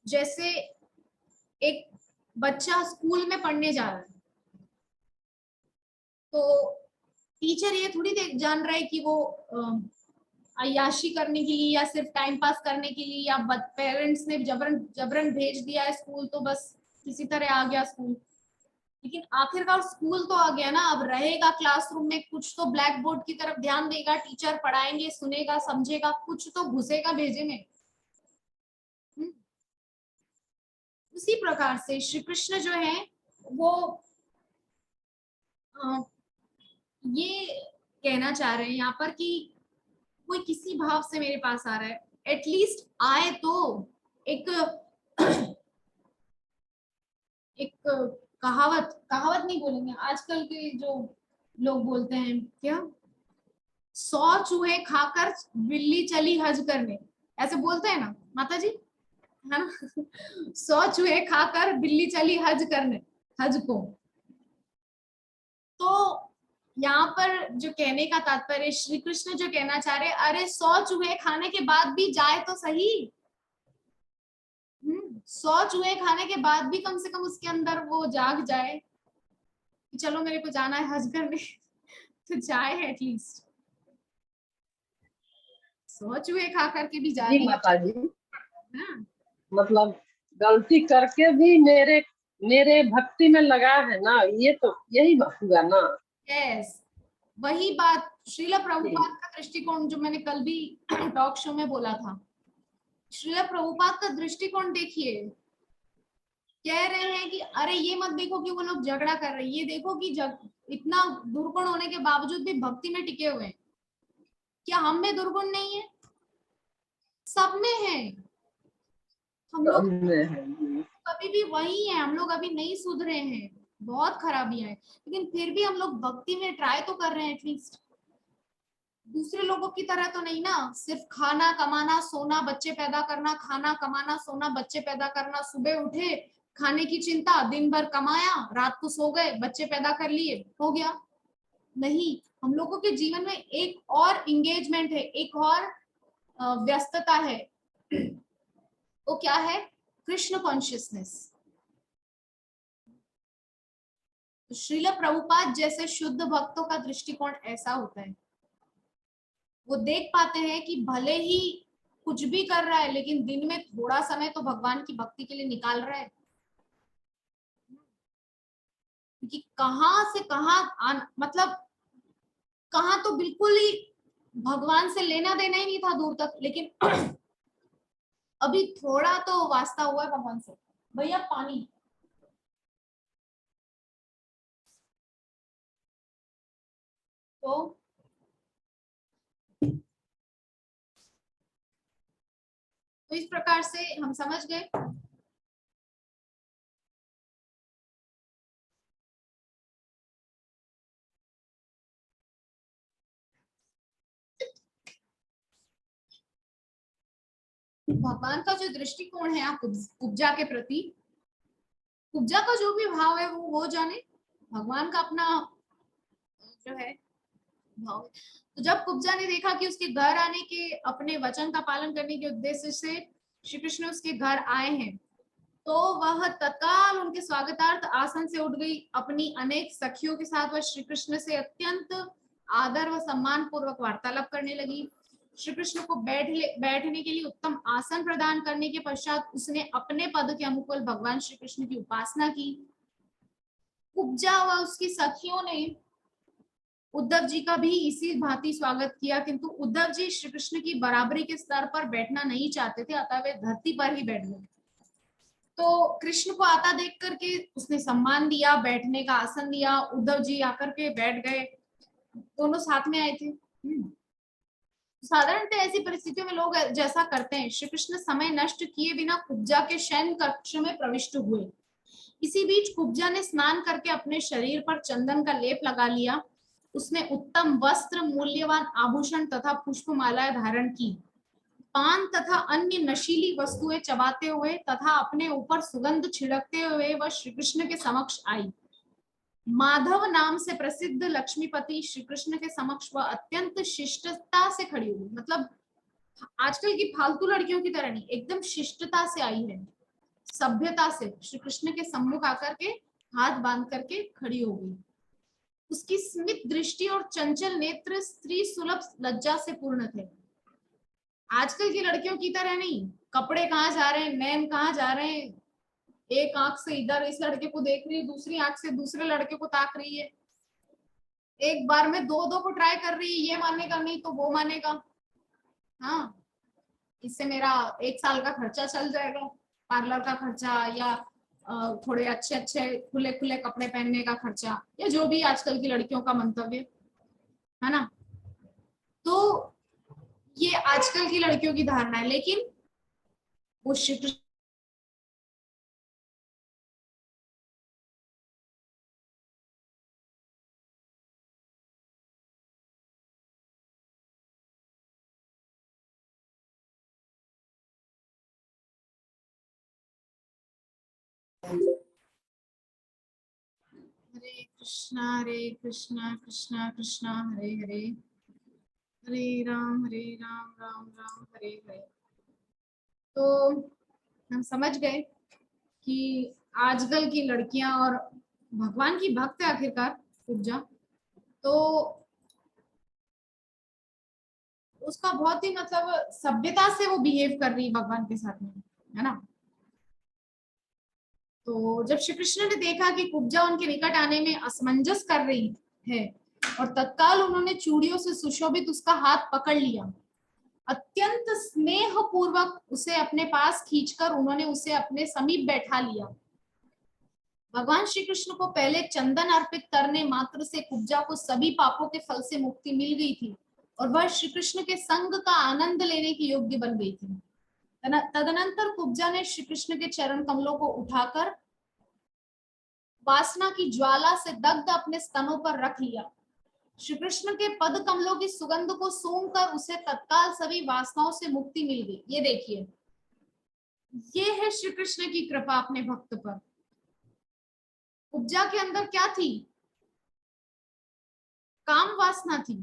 जैसे एक बच्चा स्कूल में पढ़ने जा रहा है, तो टीचर ये थोड़ी देख जान रहा है कि वो अय्याशी करने के लिए या सिर्फ टाइम पास करने के लिए, या पेरेंट्स ने जबरन जबरन भेज दिया है स्कूल तो बस किसी तरह आ गया स्कूल। लेकिन आखिरकार स्कूल तो आ गया ना, अब रहेगा क्लासरूम में, कुछ तो ब्लैक बोर्ड की तरफ ध्यान देगा, टीचर पढ़ाएंगे, सुनेगा, समझेगा, कुछ तो घुसेगा भेजे में। हम्म, उसी प्रकार से श्री कृष्ण जो है वो अ, ये कहना चाह रहे हैं यहाँ पर कि कोई किसी भाव से मेरे पास आ रहा है, एटलीस्ट आए तो। एक एक कहावत कहावत नहीं बोलेंगे, आजकल के जो लोग बोलते हैं क्या, 100 चूहे खाकर बिल्ली चली हज करने, ऐसे बोलते हैं ना माता जी, है ना? 100 चूहे खाकर बिल्ली चली हज करने, हज को। तो यहाँ पर जो कहने का तात्पर्य, श्री कृष्ण जो कहना चाह रहे, अरे 100 चूहे खाने के बाद भी जाए तो सही। 100 चूहे खाने के बाद भी कम से कम उसके अंदर वो जाग जाए कि चलो मेरे को जाना है हज करने। तो जाए एटलीस्ट। 100 चूहे खा करके भी जा जी रही माता जी, है ना। मतलब गलती करके भी मेरे मेरे भक्ति में लगा है ना, ये तो यही हुआ ना। यस, वही बात श्रील जी। प्रभुपाद का दृष्टिकोण जो मैंने कल भी टॉक शो में बोला था। श्रील प्रभुपाद का दृष्टिकोण देखिए, कह रहे हैं कि अरे ये मत देखो कि वो लोग झगड़ा कर रहे हैं, ये देखो कि इतना दुर्गुण होने के बावजूद भी भक्ति में टिके हुए हैं। क्या हम में दुर्गुण नहीं है? सब में है। हम लोग हमने है जी। कभी भी वही है, हम लोग अभी नहीं सुधरे हैं, बहुत खराबियां हैं, लेकिन फिर भी हम लोग भक्ति में ट्राई तो कर रहे हैं एटलीस्ट। दूसरे लोगों की तरह तो नहीं ना, सिर्फ खाना कमाना सोना बच्चे पैदा करना, खाना कमाना सोना बच्चे पैदा करना, सुबह उठे खाने की चिंता, दिन भर कमाया, रात को सो गए, बच्चे पैदा कर लिए, हो गया। नहीं, हम लोगों के जीवन में एक और इंगेजमेंट है, एक और व्यस्तता है। वो क्या है? कृष्ण कॉन्शियसनेस। श्रील प्रभुपाद जैसे शुद्ध भक्तों का दृष्टिकोण ऐसा होता है, वो देख पाते हैं कि भले ही कुछ भी कर रहा है लेकिन दिन में थोड़ा समय तो भगवान की भक्ति के लिए निकाल रहा है। क्योंकि कहाँ से कहाँ मतलब कहाँ तो बिल्कुल ही भगवान से लेना देना ही नहीं था दूर तक, लेकिन अभी थोड़ा तो वास्ता हुआ है भगवान से। भैया पानी। तो इस प्रकार से हम समझ गए। भगवान का जो दृष्टिकोण है आप उपजा के प्रति, उपजा का जो भी भाव है वो जाने, भगवान का अपना जो है भाव। तो जब कुब्जा ने देखा कि उसके घर आने के, अपने वचन का पालन करने के उद्देश्य से श्री कृष्ण उसके घर आए हैं, तो वह तत्काल उनके स्वागतार्थ आसन से उठ गई, अपनी अनेक सखियों के साथ वह श्री कृष्ण से अत्यंत आदर व सम्मान पूर्वक वार्तालाप करने लगी। श्री कृष्ण को बैठने के लिए उत्तम आसन प्रदान करने के पश्चात उसने अपने पद के अनुकूल भगवान श्री कृष्ण की उपासना की। कुब्जा व उसकी सखियों ने उद्धव जी का भी इसी भांति स्वागत किया, किंतु उद्धव जी श्री कृष्ण की बराबरी के स्तर पर बैठना नहीं चाहते थे, अतः वे धरती पर ही बैठ गए। तो कृष्ण को आता देख करके उसने सम्मान दिया, बैठने का आसन दिया, उद्धव जी आकर के बैठ गए, दोनों साथ में आए थे। साधारणतः ऐसी परिस्थितियों में लोग जैसा करते हैं। श्री कृष्ण समय नष्ट किए बिना कुब्जा के शयन कक्ष में प्रविष्ट हुए। इसी बीच कुब्जा ने स्नान करके अपने शरीर पर चंदन का लेप लगा लिया। उसने उत्तम वस्त्र, मूल्यवान आभूषण तथा पुष्पमालाएं धारण की। पान तथा अन्य नशीली वस्तुएं चबाते हुए तथा अपने ऊपर सुगंध छिड़कते हुए वह श्री कृष्ण के समक्ष आई। माधव नाम से प्रसिद्ध लक्ष्मीपति श्री कृष्ण के समक्ष वह अत्यंत शिष्टता से खड़ी हुई। मतलब आजकल की फालतू लड़कियों की तरह नहीं, एकदम शिष्टता से आई है, सभ्यता से श्री कृष्ण के सम्मुख आकर के हाथ बांध करके खड़ी हो गई। उसकी स्मित दृष्टि और चंचल नेत्र स्त्री सुलभ लज्जा से पूर्ण थे। आजकल की लड़कियों की तरह नहीं, कपड़े कहाँ जा रहे हैं, नैन कहाँ जा रहे हैं, एक आंख से इधर इस लड़के को देख रही है, दूसरी आंख से दूसरे लड़के को ताक रही है, एक बार में दो दो को ट्राई कर रही है, ये मानेगा नहीं तो वो मानेगा। हाँ, इससे मेरा 1 साल का खर्चा चल जाएगा, पार्लर का खर्चा या थोड़े अच्छे अच्छे खुले खुले कपड़े पहनने का खर्चा, या जो भी आजकल की लड़कियों का मंतव्य है ना। तो ये आजकल की लड़कियों की धारणा है, लेकिन वो श्री कृष्ण हरे कृष्णा कृष्णा कृष्णा हरे हरे, हरे राम राम राम हरे हरे। तो हम समझ गए कि आजकल की लड़कियां और भगवान की भक्त है आखिरकार पूजा, तो उसका बहुत ही मतलब सभ्यता से वो बिहेव कर रही है भगवान के साथ में, है ना। तो जब श्री कृष्ण ने देखा कि कुब्जा उनके निकट आने में असमंजस कर रही है और तत्काल उन्होंने चूड़ियों से सुशोभित उसका हाथ पकड़ लिया। अत्यंत स्नेह पूर्वक उसे अपने पास खींचकर उन्होंने उसे अपने समीप बैठा लिया। भगवान श्री कृष्ण को पहले चंदन अर्पित करने मात्र से कुब्जा को सभी पापों के फल से मुक्ति मिल गई थी और वह श्री कृष्ण के संग का आनंद लेने की योग्य बन गई थी। तदनंतर कुब्जा ने श्री कृष्ण के चरण कमलों को उठाकर वासना की ज्वाला से दग्ध अपने स्तनों पर रख लिया। श्री कृष्ण के पद कमलों की सुगंध को सूंघकर उसे तत्काल सभी वासनाओं से मुक्ति मिल गई। ये देखिए, ये है श्री कृष्ण की कृपा अपने भक्त पर। कुब्जा के अंदर क्या थी? काम वासना थी,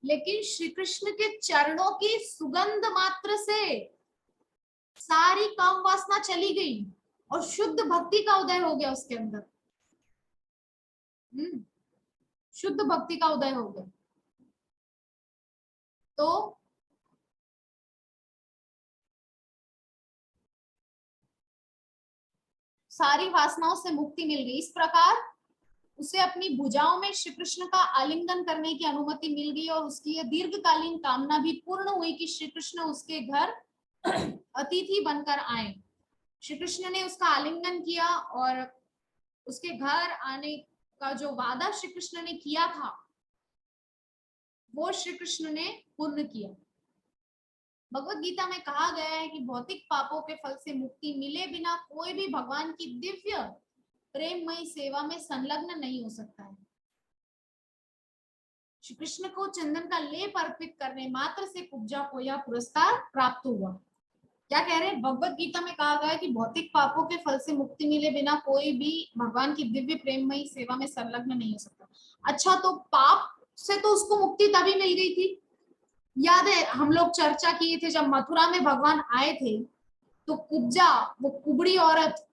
लेकिन श्री कृष्ण के चरणों की सुगंध मात्र से सारी काम वासना चली गई और शुद्ध भक्ति का उदय हो गया उसके अंदर। शुद्ध भक्ति का उदय हो गया। तो सारी वासनाओं से मुक्ति मिल गई। इस प्रकार उसे अपनी भुजाओं में श्री कृष्ण का आलिंगन करने की अनुमति मिल गई और उसकी यह दीर्घकालीन कामना भी पूर्ण हुई कि श्री कृष्ण उसके घर अतिथि बनकर आए। श्री कृष्ण ने उसका आलिंगन किया और उसके घर आने का जो वादा श्री कृष्ण ने किया था वो श्री कृष्ण ने पूर्ण किया। भगवत गीता में कहा गया है कि भौतिक पापों के फल से मुक्ति मिले बिना कोई भी भगवान की दिव्य प्रेममयी सेवा में संलग्न नहीं हो सकता है। श्री कृष्ण को चंदन का लेप अर्पित करने मात्र से कुब्जा को यह पुरस्कार प्राप्त हुआ। क्या कह रहे हैं? भगवत गीता में कहा गया है कि भौतिक पापों के फल से मुक्ति मिले बिना कोई भी भगवान की दिव्य प्रेममयी सेवा में संलग्न नहीं हो सकता। अच्छा, तो पाप से तो उसको मुक्ति तभी मिल गई थी। याद है हम लोग चर्चा किए थे जब मथुरा में भगवान आए थे तो कुब्जा, वो कुबड़ी औरत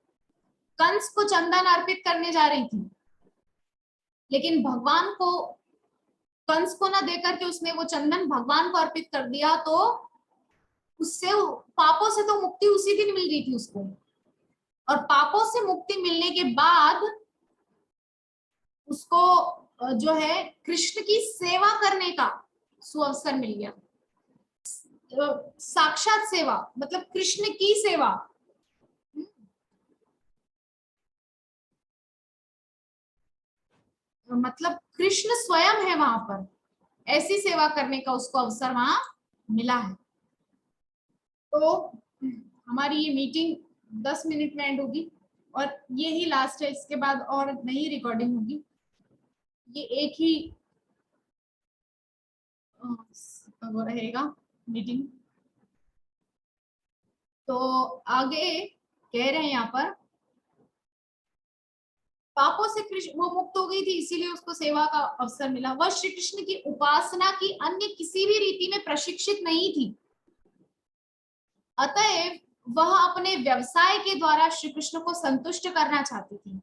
कंस को चंदन अर्पित करने जा रही थी, लेकिन भगवान को, कंस को ना देकर के उसने वो चंदन भगवान को अर्पित कर दिया, तो उससे पापों से तो मुक्ति उसी दिन मिल गई थी उसको। और पापों से मुक्ति मिलने के बाद उसको जो है कृष्ण की सेवा करने का सुअवसर मिल गया। साक्षात सेवा मतलब कृष्ण की सेवा, मतलब कृष्ण स्वयं है वहां पर, ऐसी सेवा करने का उसको अवसर वहां मिला है। तो हमारी ये मीटिंग 10 मिनट में एंड होगी और ये ही लास्ट है, इसके बाद और नई रिकॉर्डिंग होगी। ये एक ही वो रहेगा मीटिंग। तो आगे कह रहे हैं यहाँ पर, पापों से कृष्ण वो मुक्त हो गई थी इसीलिए उसको सेवा का अवसर मिला। वह श्री कृष्ण की उपासना की अन्य किसी भी रीति में प्रशिक्षित नहीं थी, अतएव वह अपने व्यवसाय के द्वारा श्री कृष्ण को संतुष्ट करना चाहती थी।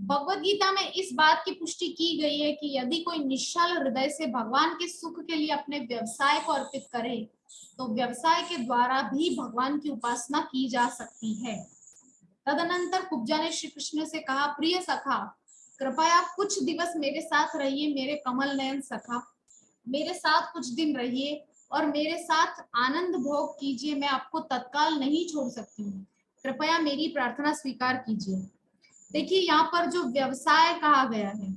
भगवत गीता में इस बात की पुष्टि की गई है कि यदि कोई निश्चल हृदय से भगवान के सुख के लिए अपने व्यवसाय को अर्पित करे तो व्यवसाय के द्वारा भी भगवान की उपासना की जा सकती है। तदनंतर कुब्जा ने श्री कृष्ण से कहा, प्रिय सखा, कृपया कुछ दिवस मेरे साथ रहिए, मेरे कमल नयन सखा, मेरे साथ कुछ दिन रहिए और मेरे साथ आनंद भोग कीजिए। मैं आपको तत्काल नहीं छोड़ सकती हूँ, कृपया मेरी प्रार्थना स्वीकार कीजिए। देखिए यहाँ पर जो व्यवसाय कहा गया है,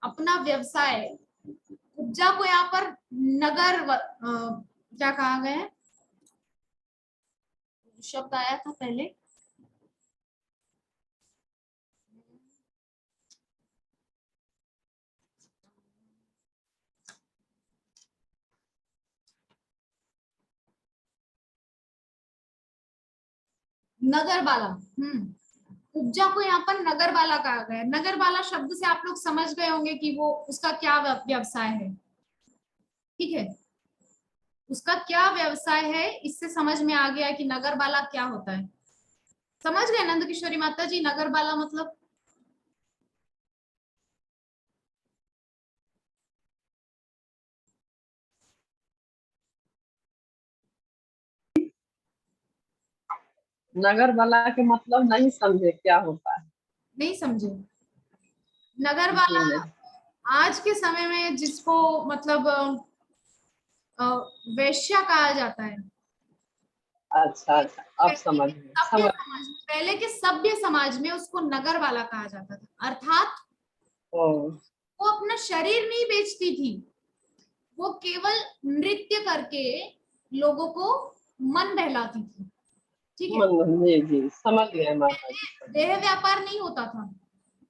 अपना व्यवसाय, कुब्जा को यहाँ पर क्या कहा गया है, शब्द आया था पहले, नगरबाला। उपजा को यहाँ पर नगरबाला कहा गया है। नगरबाला शब्द से आप लोग समझ गए होंगे कि वो उसका क्या व्यवसाय है, ठीक है, उसका क्या व्यवसाय है, इससे समझ में आ गया कि नगरबाला क्या होता है। समझ गए नंद किशोरी माता जी, नगरबाला मतलब? नगर वाला के मतलब नहीं समझे क्या होता है? नहीं समझे? जी नगरबाला नहीं। आज के समय में जिसको मतलब वैश्या कहा जाता है। अच्छा अच्छा, अब समझ गए, सभ्य समझ। समाज, पहले के सभ्य समाज में उसको नगर वाला कहा जाता था, अर्थात ओ, वो अपना शरीर नहीं बेचती थी, वो केवल नृत्य करके लोगों को मन बहलाती थी, ठीक है। जी जी, समझ गए माता जी, समझ देह गए। व्यापार नहीं होता था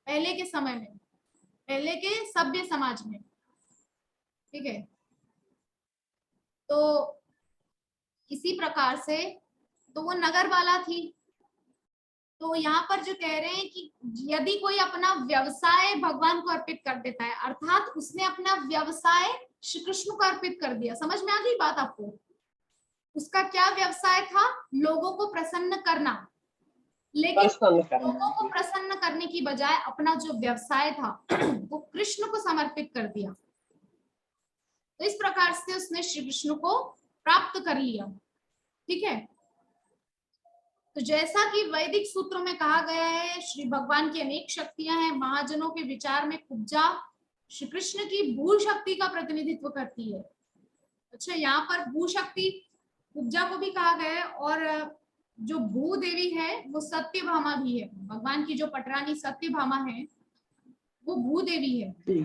पहले के समय में, पहले के सभ्य समाज में, ठीक है। तो इसी प्रकार से तो वो नगर वाला थी। तो यहाँ पर जो कह रहे हैं कि यदि कोई अपना व्यवसाय भगवान को अर्पित कर देता है, अर्थात उसने अपना व्यवसाय श्री कृष्ण को अर्पित कर दिया, समझ में आ गई बात आपको? उसका क्या व्यवसाय था? लोगों को प्रसन्न करना, लेकिन प्रसन्न लोगों को करना। प्रसन्न करने की बजाय अपना जो व्यवसाय था वो कृष्ण को समर्पित कर दिया। तो इस प्रकार से उसने श्री कृष्ण को प्राप्त कर लिया, ठीक है। तो जैसा कि वैदिक सूत्रों में कहा गया है, श्री भगवान की अनेक शक्तियां हैं, महाजनों के विचार में कुब्जा श्री कृष्ण की भू शक्ति का प्रतिनिधित्व करती है। अच्छा, यहाँ पर भू शक्ति कुब्जा को भी कहा गया है, और जो भू देवी है वो सत्यभामा भी है, भगवान की जो पटरानी सत्यभामा है वो भू देवी है। जी।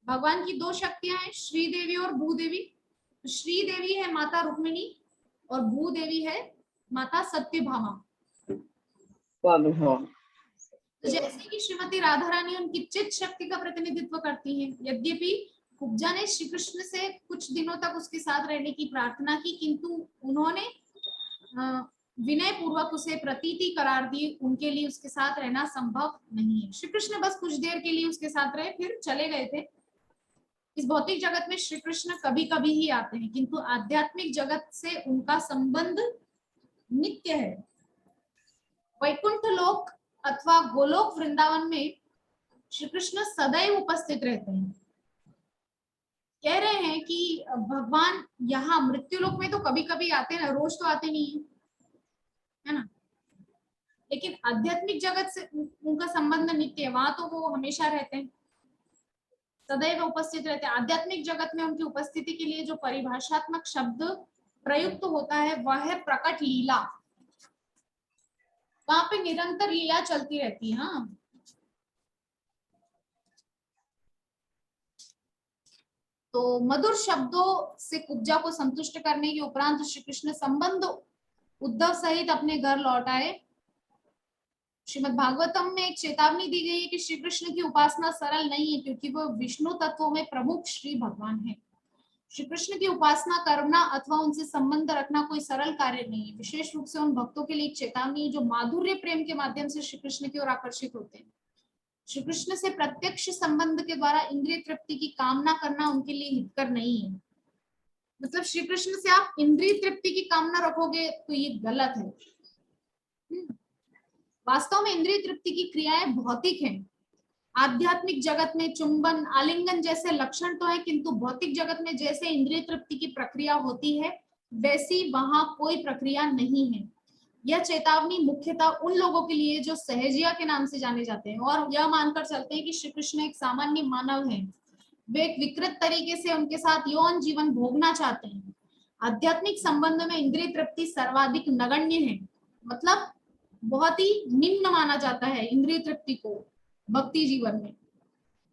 भगवान की दो शक्तियां हैं, श्री देवी और भू देवी। श्री देवी है माता रुक्मिणी और भू देवी है माता सत्यभामा। हाँ। तो जैसे कि श्रीमती राधा रानी उनकी चित शक्ति का प्रतिनिधित्व करती हैं, यद्यपि कुब्जा ने श्री कृष्ण से कुछ दिनों तक उसके साथ रहने की प्रार्थना की, किंतु उन्होंने विनय पूर्वक उसे प्रतीति करार दी, उनके लिए उसके साथ रहना संभव नहीं है। श्री कृष्ण बस कुछ देर के लिए उसके साथ रहे, फिर चले गए थे। इस भौतिक जगत में श्री कृष्ण कभी कभी ही आते हैं, किंतु आध्यात्मिक जगत से उनका संबंध नित्य है। वैकुंठ लोक अथवा गोलोक वृंदावन में श्री कृष्ण सदैव उपस्थित रहते हैं। कह रहे हैं कि भगवान यहाँ मृत्यु लोक में तो कभी कभी आते हैं ना, रोज तो आते नहीं है ना, लेकिन लेकिन आध्यात्मिक जगत से उनका संबंध नित्य है, वहां तो वो हमेशा रहते हैं, सदैव उपस्थित रहते हैं। आध्यात्मिक जगत में उनकी उपस्थिति के लिए जो परिभाषात्मक शब्द प्रयुक्त होता है वह है प्रकट लीला। वहां पे निरंतर लीला चलती रहती है। हाँ, तो मधुर शब्दों से कुब्जा को संतुष्ट करने के उपरांत श्री कृष्ण संबंध उद्धव सहित अपने घर लौट आए। श्रीमद् भागवतम में एक चेतावनी दी गई है कि श्री कृष्ण की उपासना सरल नहीं है, क्योंकि वो विष्णु तत्वों में प्रमुख श्री भगवान है। श्री कृष्ण की उपासना करना अथवा उनसे संबंध रखना कोई सरल कार्य नहीं है। विशेष रूप से उन भक्तों के लिए एक चेतावनी है जो माधुर्य प्रेम के माध्यम से श्री कृष्ण की ओर आकर्षित होते हैं। श्री कृष्ण से प्रत्यक्ष संबंध के द्वारा इंद्रिय तृप्ति की कामना करना उनके लिए हितकर नहीं है। मतलब श्री कृष्ण से आप इंद्रिय तृप्ति की कामना रखोगे तो ये गलत है। वास्तव में इंद्रिय तृप्ति की क्रियाएं भौतिक हैं। आध्यात्मिक जगत में चुंबन, आलिंगन जैसे लक्षण तो है, किंतु भौतिक जगत में जैसे इंद्रिय तृप्ति की प्रक्रिया होती है वैसी वहां कोई प्रक्रिया नहीं है। यह चेतावनी मुख्यतः उन लोगों के लिए जो सहजिया के नाम से जाने जाते हैं और यह मानकर चलते हैं कि श्री कृष्ण एक सामान्य मानव हैं। वे एक विकृत तरीके से उनके साथ यौन जीवन भोगना चाहते हैं। आध्यात्मिक संबंध में इंद्रिय तृप्ति सर्वाधिक नगण्य है, मतलब बहुत ही निम्न माना जाता है इंद्रिय तृप्ति को भक्ति जीवन में।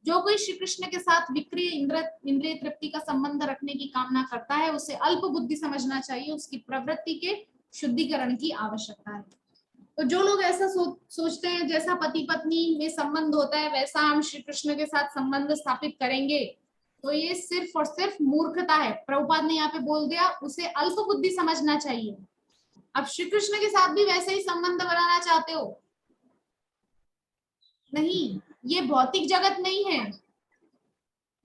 जो कोई श्री कृष्ण के साथ विक्रिय इंद्रिय तृप्ति का संबंध रखने की कामना करता है उसे अल्प बुद्धि समझना चाहिए, उसकी प्रवृत्ति के शुद्धिकरण की आवश्यकता है। तो जो लोग ऐसा सोचते हैं जैसा पति पत्नी में संबंध होता है वैसा हम श्री कृष्ण के साथ संबंध स्थापित करेंगे, तो ये सिर्फ और सिर्फ मूर्खता है। प्रभुपाद ने यहाँ पे बोल दिया उसे अल्प बुद्धि समझना चाहिए। अब श्री कृष्ण के साथ भी वैसे ही संबंध बनाना चाहते हो? नहीं, ये भौतिक जगत नहीं है,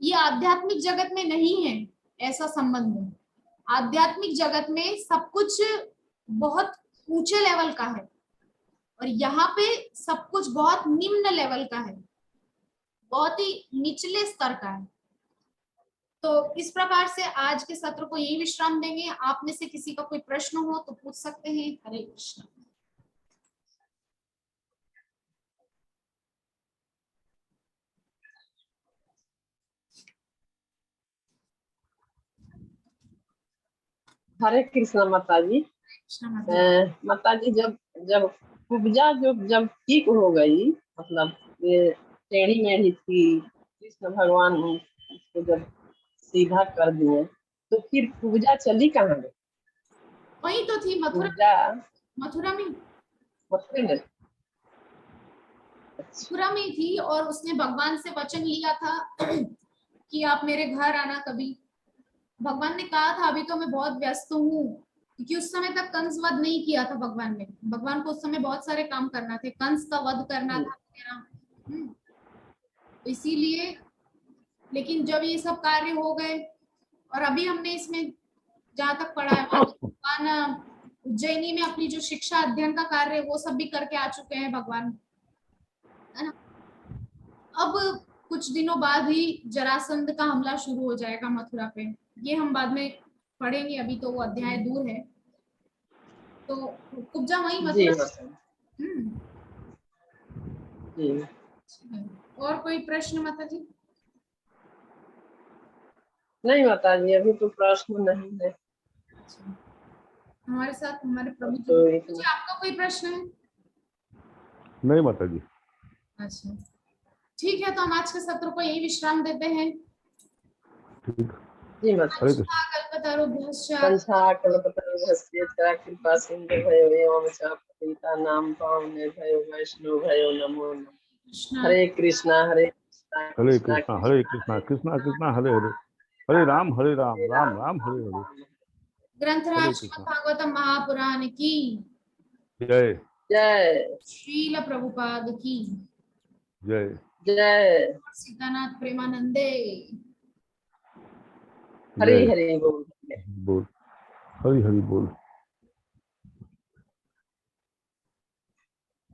ये आध्यात्मिक जगत में नहीं है ऐसा संबंध। आध्यात्मिक जगत में सब कुछ बहुत ऊंचे लेवल का है और यहाँ पे सब कुछ बहुत निम्न लेवल का है, बहुत ही निचले स्तर का है। तो इस प्रकार से आज के सत्र को यही विश्राम देंगे। आप में से किसी का कोई प्रश्न हो तो पूछ सकते हैं। हरे कृष्ण। हरे कृष्णा माता जी। माता जी जब जब कुब्जा जब ठीक हो गई, मतलब ये टेढ़ी मेढ़ी थी, कृष्ण भगवान उसको जब सीधा कर दिए तो फिर कुब्जा चली कहाँ गई? वही तो थी, मथुरा। कुब्जा मथुरा में, मथुरा में। मथुरा में थी और उसने भगवान से वचन लिया था कि आप मेरे घर आना कभी। भगवान ने कहा था अभी तो मैं बहुत व्यस्त हूँ, क्योंकि उस समय तक कंस वध नहीं किया था भगवान ने। भगवान को उस समय बहुत सारे काम करना थे, कंस का वध करना था वगैरह, इसीलिए। लेकिन जब ये सब कार्य हो गए और अभी हमने इसमें जहाँ तक पढ़ा है भगवान उज्जैनी में अपनी जो शिक्षा अध्ययन का कार्य वो सब भी करके आ चुके हैं भगवान, है ना। अब कुछ दिनों बाद ही जरासंध का हमला शुरू हो जाएगा मथुरा पे, ये हम बाद में पढ़ेंगे, अभी तो वो अध्याय दूर है। तो कुब्जा वही मथुरा। जी। और कोई प्रश्न माता जी? नहीं माता जी, अभी तो प्रश्न नहीं है। हमारे साथ हमारे प्रभु तो जी, आपका कोई प्रश्न है? नहीं माता जी। अच्छा, ठीक है, तो हम आज के सत्र को यही विश्राम देते हैं। ठीक। जी माता जी। कृपा सिंधु भयो एवं च पतितानां पावनेभ्यो वैष्णवेभ्यो नमो नमः। हरे कृष्णा हरे कृष्णा कृष्णा कृष्णा हरे हरे, हरे राम राम राम हरे हरे। ग्रंथराज श्रीमद् भागवतम महापुराण की जय। जय। श्रील प्रभुपाद की जय। जय। सीतानाथ प्रेमानंदे। हरि हरि बोल। बोल हरि हरि बोल।